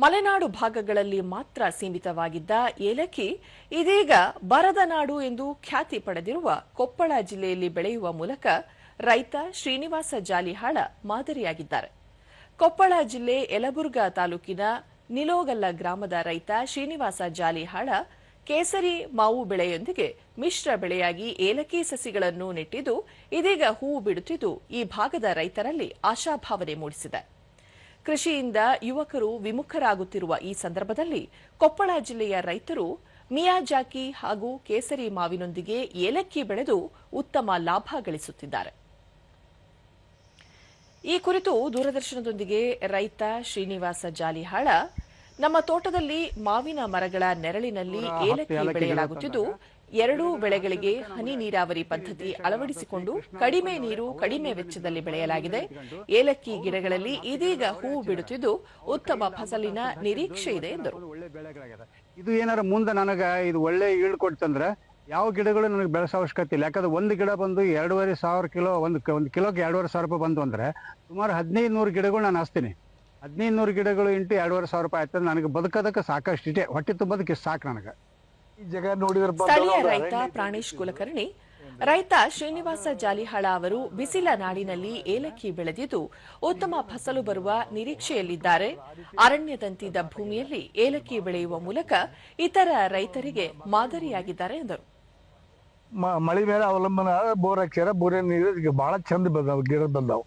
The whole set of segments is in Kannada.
ಮಲೆನಾಡು ಭಾಗಗಳಲ್ಲಿ ಮಾತ್ರ ಸೀಮಿತವಾಗಿದ್ದ ಏಲಕ್ಕಿ ಇದೀಗ ಬರದ ನಾಡು ಎಂದು ಖ್ಯಾತಿ ಪಡೆದಿರುವ ಕೊಪ್ಪಳ ಜಿಲ್ಲೆಯಲ್ಲಿ ಬೆಳೆಯುವ ಮೂಲಕ ರೈತ ಶ್ರೀನಿವಾಸ ಜಾಲಿಹಾಳ ಮಾದರಿಯಾಗಿದ್ದಾರೆ. ಕೊಪ್ಪಳ ಜಿಲ್ಲೆ ಯಲಬುರ್ಗಾ ತಾಲೂಕಿನ ನಿಲೋಗಲ್ಲ ಗ್ರಾಮದ ರೈತ ಶ್ರೀನಿವಾಸ ಜಾಲಿಹಾಳ ಕೇಸರಿ ಮಾವು ಬೆಳೆಯೊಂದಿಗೆ ಮಿಶ್ರ ಬೆಳೆಯಾಗಿ ಏಲಕ್ಕಿ ಸಸಿಗಳನ್ನು ನೆಟ್ಟಿದ್ದು ಇದೀಗ ಹೂವು ಬಿಡುತ್ತಿದ್ದು ಈ ಭಾಗದ ರೈತರಲ್ಲಿ ಆಶಾಭಾವನೆ ಮೂಡಿಸಿದೆ. ಕೃಷಿಯಿಂದ ಯುವಕರು ವಿಮುಖರಾಗುತ್ತಿರುವ ಈ ಸಂದರ್ಭದಲ್ಲಿ ಕೊಪ್ಪಳ ಜಿಲ್ಲೆಯ ರೈತರು ಮಿಯಾಜಾಕಿ ಹಾಗೂ ಕೇಸರಿ ಮಾವಿನೊಂದಿಗೆ ಏಲಕ್ಕಿ ಬೆಳೆದು ಉತ್ತಮ ಲಾಭ ಗಳಿಸುತ್ತಿದ್ದಾರೆ. ಈ ಕುರಿತು ದೂರದರ್ಶನದೊಂದಿಗೆ ರೈತ ಶ್ರೀನಿವಾಸ ಜಾಲಿಹಾಳ, ನಮ್ಮ ತೋಟದಲ್ಲಿ ಮಾವಿನ ಮರಗಳ ನೆರಳಿನಲ್ಲಿ ಏಲಕ್ಕಿ ಬೆಳೆಯಲಾಗುತ್ತಿದ್ದು, ಎರಡೂ ಬೆಳೆಗಳಿಗೆ ಹನಿ ನೀರಾವರಿ ಪದ್ಧತಿ ಅಳವಡಿಸಿಕೊಂಡು ಕಡಿಮೆ ನೀರು ಕಡಿಮೆ ವೆಚ್ಚದಲ್ಲಿ ಬೆಳೆಯಲಾಗಿದೆ. ಏಲಕ್ಕಿ ಗಿಡಗಳಲ್ಲಿ ಇದೀಗ ಹೂವು ಬಿಡುತ್ತಿದ್ದು ಉತ್ತಮ ಫಸಲಿನ ನಿರೀಕ್ಷೆ ಇದೆ ಎಂದರು. ಇದು ಏನಾರ ಮುಂದೆ ನನಗೆ ಇದು ಒಳ್ಳೆ ಈಳ್ ಕೊಡ್ತಂದ್ರೆ ಯಾವ ಗಿಡಗಳು ನನಗೆ ಬೆಳೆಸೋ ಅವಶ್ಯಕತೆ ಇಲ್ಲ. ಯಾಕಂದ್ರೆ ಒಂದು ಗಿಡ ಬಂದು 2,500 ಕಿಲೋ, ಒಂದು ಕಿಲೋಗೆ 2,500 ರೂಪಾಯಿ ಬಂತು ಅಂದ್ರೆ ಸುಮಾರು 1,500 ಗಿಡಗಳು ನಾನು ಹಚ್ತೀನಿ. 1,500 ಗಿಡಗಳು ಇಂಟು 2,500 ರೂಪಾಯಿ ಆಯ್ತಂದ್ರೆ ನನಗೆ ಬದುಕೋದಕ್ಕೆ ಸಾಕಷ್ಟು ಇದೆ, ಹೊಟ್ಟೆ ತುಂಬೋದಕ್ಕೆ ಸಾಕು ನನಗೆ. ಸ್ಥಳೀಯ ರೈತ ಪ್ರಾಣೇಶ್ ಕುಲಕರ್ಣಿ, ರೈತ ಶ್ರೀನಿವಾಸ ಜಾಲಿಹಾಳ ಅವರು ಬಿಸಿಲ ನಾಡಿನಲ್ಲಿ ಏಲಕ್ಕಿ ಬೆಳೆದಿದ್ದು ಉತ್ತಮ ಫಸಲು ಬರುವ ನಿರೀಕ್ಷೆಯಲ್ಲಿದ್ದಾರೆ. ಅರಣ್ಯದಂತಿದ್ದ ಭೂಮಿಯಲ್ಲಿ ಏಲಕ್ಕಿ ಬೆಳೆಯುವ ಮೂಲಕ ಇತರ ರೈತರಿಗೆ ಮಾದರಿಯಾಗಿದ್ದಾರೆ ಎಂದರು. ಮಳೆ ಮೇಲೆ ಅವಲಂಬನ ಬೋರ್ ಹಾಕ್ಯಾರ, ಬೋರಿನ ನೀರು ಬಹಳ ಚಂದ ಬಂದಾವ, ಗಿಡ ಬಂದಾವು,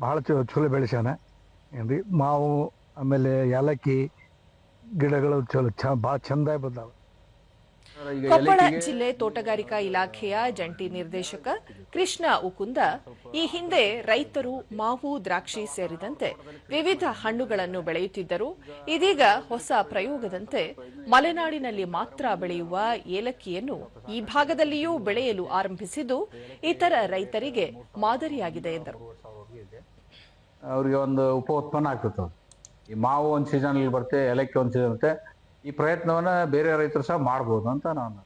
ಬಹಳ ಚಲೋ ಬೆಳೆಸ್ಯಾನ ಏನ್ರಿ. ಮಾವು ಆಮೇಲೆ ಏಲಕ್ಕಿ ಗಿಡಗಳು ಚಲೋ ಬಹಳ ಚಂದ ಬಂದಾವ. ಕೊಪ್ಪಳ ಜಿಲ್ಲೆ ತೋಟಗಾರಿಕಾ ಇಲಾಖೆಯ ಜಂಟಿ ನಿರ್ದೇಶಕ ಕೃಷ್ಣ ಉಕುಂದ, ಈ ಹಿಂದೆ ರೈತರು ಮಾವು, ದ್ರಾಕ್ಷಿ ಸೇರಿದಂತೆ ವಿವಿಧ ಹಣ್ಣುಗಳನ್ನು ಬೆಳೆಯುತ್ತಿದ್ದರು. ಇದೀಗ ಹೊಸ ಪ್ರಯೋಗದಂತೆ ಮಲೆನಾಡಿನಲ್ಲಿ ಮಾತ್ರ ಬೆಳೆಯುವ ಏಲಕ್ಕಿಯನ್ನು ಈ ಭಾಗದಲ್ಲಿಯೂ ಬೆಳೆಯಲು ಆರಂಭಿಸಿದ್ದು ಇತರ ರೈತರಿಗೆ ಮಾದರಿಯಾಗಿದೆ ಎಂದರು. ಅವರಿಗೆ ಒಂದು ಉಪ ಉತ್ಪನ್ನ ಆಗ್ತದೆ. ಈ ಮಾವು ಒಂದು ಸೀಸನ್ ಬರುತ್ತೆ, ಏಲಕ್ಕಿ ಒಂದು ಸೀಸನ್ ಇರುತ್ತೆ. ಈ ಪ್ರಯತ್ನವನ್ನ ಬೇರೆ ರೈತರು ಸಹ ಮಾಡ್ಬೋದು ಅಂತ ನಾನು